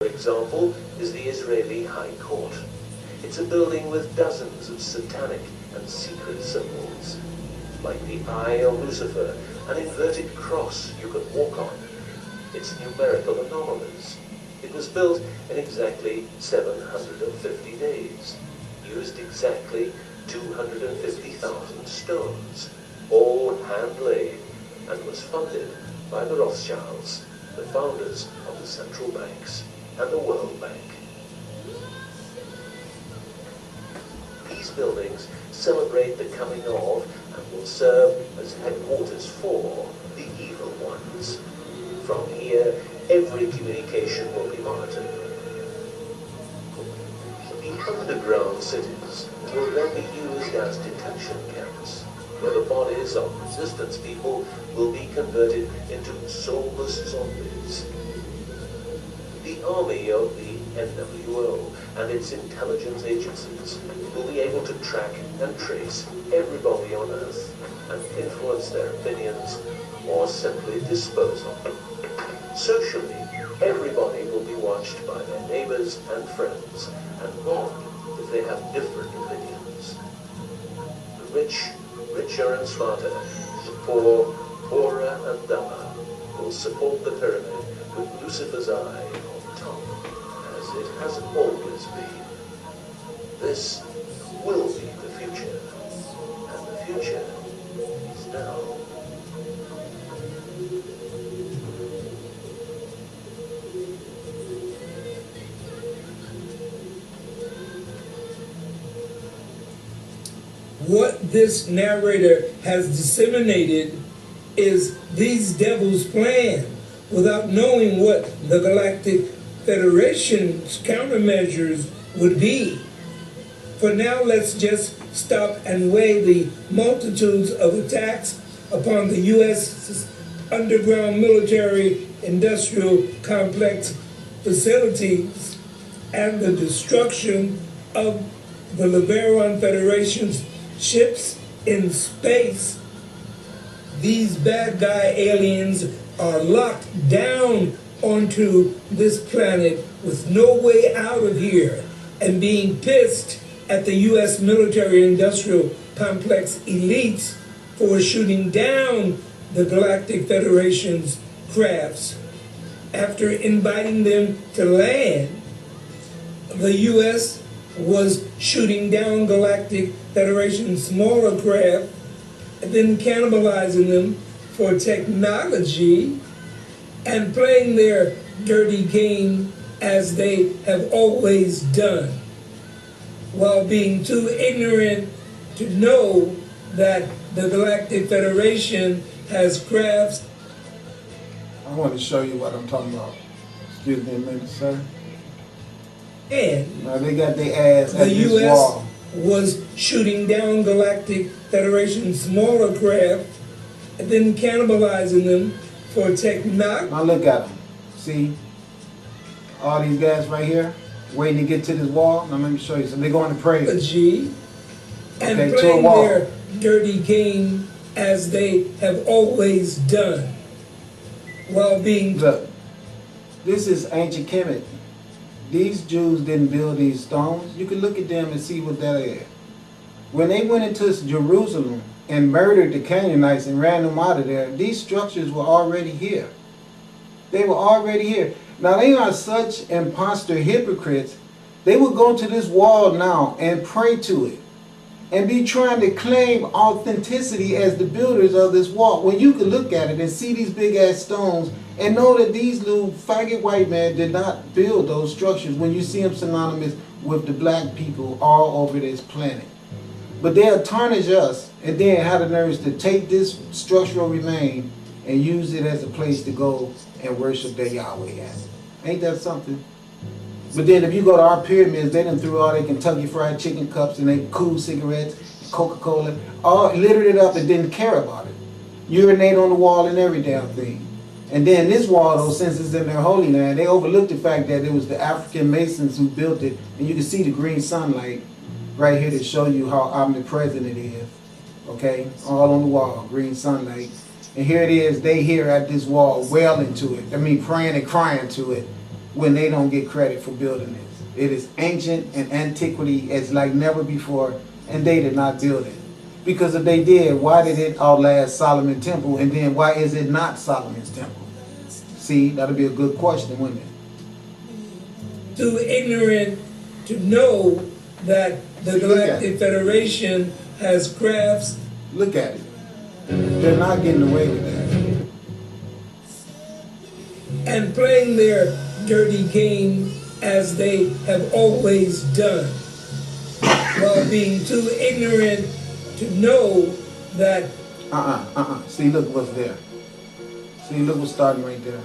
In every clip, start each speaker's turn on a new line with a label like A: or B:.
A: For example, is the Israeli High Court. It's a building with dozens of satanic and secret symbols, like the Eye of Lucifer, an inverted cross you can walk on. Its numerical anomalies. It was built in exactly 750 days, used exactly 250,000 stones, all hand-laid, and was funded by the Rothschilds, the founders of the central banks and the World Bank. These buildings celebrate the coming of and will serve as headquarters for the evil ones. From here, every communication will be monitored. The underground cities will then be used as detention camps, where the bodies of resistance people will be converted into soulless zombies. The army of the NWO and its intelligence agencies will be able to track and trace everybody on Earth and influence their opinions or simply dispose of them. Socially, everybody will be watched by their neighbors and friends and mobbed if they have different opinions. The rich, richer and smarter, the poor, poorer and dumber, will support the pyramid with Lucifer's eye on top, as it has always been. This will be the future, and the future is now.
B: What this narrator has disseminated is these devils' plan without knowing what the Galactic Federation's countermeasures would be. For now, let's just stop and weigh the multitudes of attacks upon the U.S. underground military industrial complex facilities and the destruction of the Leviathan Federation's ships in space. These bad guy aliens are locked down onto this planet with no way out of here and being pissed at the U.S. military-industrial complex elites for shooting down the Galactic Federation's crafts. After inviting them to land, the U.S. was shooting down Galactic Federation's smaller craft and then cannibalizing them for technology and playing their dirty game as they have always done, while being too ignorant to know that the Galactic Federation has crafts.
C: I want to show you what I'm talking about. Excuse me a minute, sir.
B: And
C: now they got their ass at
B: the
C: this
B: U.S.
C: wall.
B: was shooting down Galactic Federation's smaller craft and then cannibalizing them for technology.
C: Now look at them. See? All these guys right here waiting to get to this wall. Now let me show you. So they're going to pray.
B: And
C: okay,
B: playing their dirty game as they have always done, while being...
C: Look, this is ancient Kemet. These Jews didn't build these stones. You can look at them and see what that is. When they went into Jerusalem and murdered the Canaanites and ran them out of there, these structures were already here. They were already here. Now they are such imposter hypocrites. They would go to this wall now and pray to it and be trying to claim authenticity as the builders of this wall, when you can look at it and see these big ass stones and know that these little faggot white men did not build those structures, when you see them synonymous with the black people all over this planet. But they'll tarnish us and then have the nerves to take this structural remain and use it as a place to go and worship their Yahweh at. Ain't that something? But then if you go to our pyramids, they done threw all their Kentucky Fried Chicken cups and they cool cigarettes, Coca-Cola, all littered it up and didn't care about it. Urinate on the wall and every damn thing. And then this wall, though, since it's in their holy land, they overlooked the fact that it was the African Masons who built it. And you can see the green sunlight right here to show you how omnipresent it is. Okay? All on the wall, green sunlight. And here it is, they here at this wall, wailing to it. I mean, praying and crying to it. when they don't get credit for building this. It is ancient and antiquity as like never before, and they did not build it. Because if they did, why did it outlast Solomon's temple, and then why is it not Solomon's temple? See, that'll be a good question, wouldn't it?
B: Too ignorant to know that the Galactic Federation has crafts.
C: Look at it. They're not getting away with that.
B: And playing their dirty game as they have always done, while being too ignorant to know that.
C: See, look what's there. See, look what's starting right there.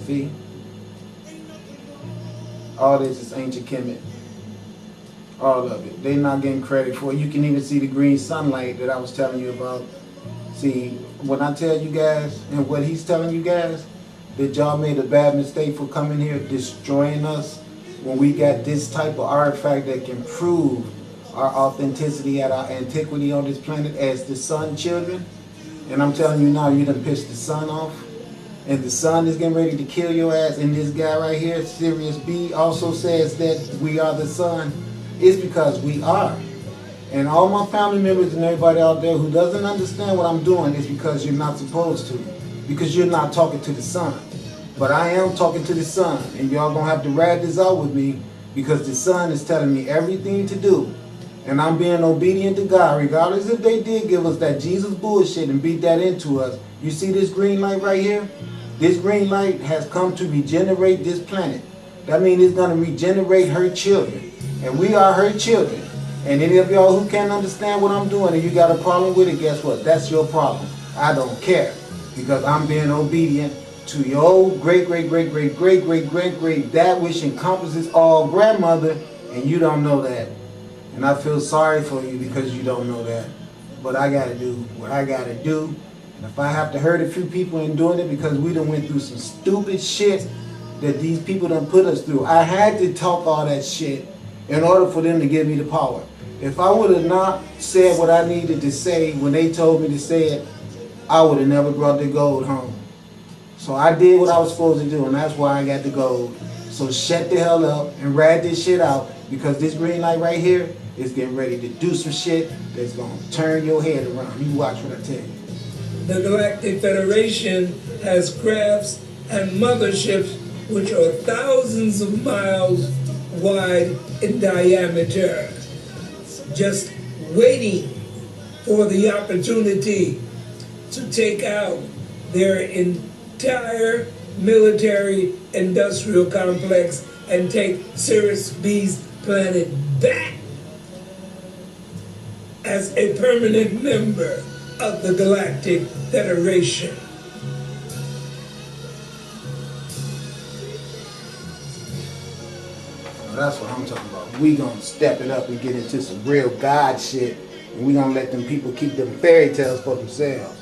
C: See? All this is ancient Kemet. All of it. They're not getting credit for it. You can even see the green sunlight that I was telling you about. See, when I tell you guys, and what he's telling you guys, that y'all made a bad mistake for coming here, destroying us, when we got this type of artifact that can prove our authenticity and our antiquity on this planet as the sun children. And I'm telling you now, you done pissed the sun off. And the sun is getting ready to kill your ass. And this guy right here, Sirius B, also says that we are the sun. It's because we are. And all my family members and everybody out there who doesn't understand what I'm doing is because you're not supposed to. Because you're not talking to the sun. But I am talking to the sun. And y'all gonna have to ride this out with me, because the sun is telling me everything to do. And I'm being obedient to God, regardless if they did give us that Jesus bullshit and beat that into us. You see this green light right here? This green light has come to regenerate this planet. That means it's going to regenerate her children. And we are her children. And any of y'all who can't understand what I'm doing and you got a problem with it, guess what? That's your problem. I don't care. Because I'm being obedient to your old great, that which encompasses all grandmother, and you don't know that. And I feel sorry for you because you don't know that. But I got to do what I got to do. And if I have to hurt a few people in doing it because we done went through some stupid shit that these people done put us through, I had to talk all that shit in order for them to give me the power. If I would have not said what I needed to say when they told me to say it, I would have never brought the gold home. So I did what I was supposed to do, and that's why I got the gold. So shut the hell up and ride this shit out, because this green light right here is getting ready to do some shit that's going to turn your head around. You watch what I tell you.
B: The Galactic Federation has crafts and motherships which are thousands of miles wide in diameter, just waiting for the opportunity to take out their entire military industrial complex and take Sirius B's planet back as a permanent member of the Galactic Federation.
C: That's what I'm talking about. We gonna step it up and get into some real God shit, and we gonna let them people keep them fairy tales for themselves.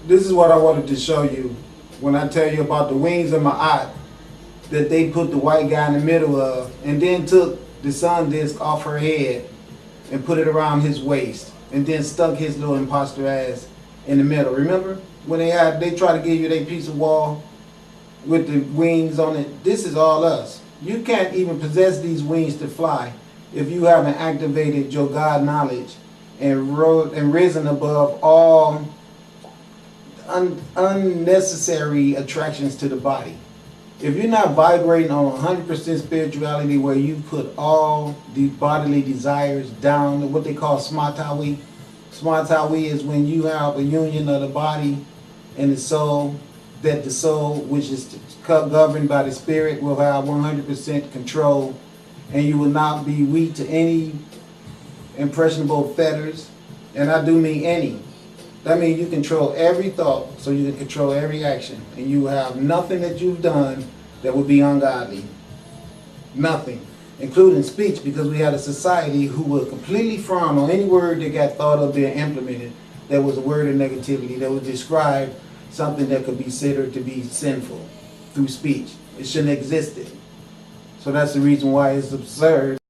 C: This is what I wanted to show you when I tell you about the wings of Ma'at that they put the white guy in the middle of, and then took the sun disk off her head and put it around his waist, and then stuck his little imposter ass in the middle. Remember when they try to give you their piece of wall with the wings on it? This is all us. You can't even possess these wings to fly if you haven't activated your God knowledge and risen above all unnecessary attractions to the body. If you're not vibrating on 100% spirituality, where you put all the bodily desires down, what they call smatawi. Smatawi is when you have a union of the body and the soul, that the soul, which is governed by the spirit, will have 100% control, and you will not be weak to any impressionable fetters. And I do mean any. That means you control every thought, so you can control every action, and you have nothing that you've done that would be ungodly. Nothing, including speech, because we had a society who would completely frown on any word that got thought of being implemented that was a word of negativity, that would describe something that could be considered to be sinful through speech. It shouldn't have existed. So that's the reason why it's absurd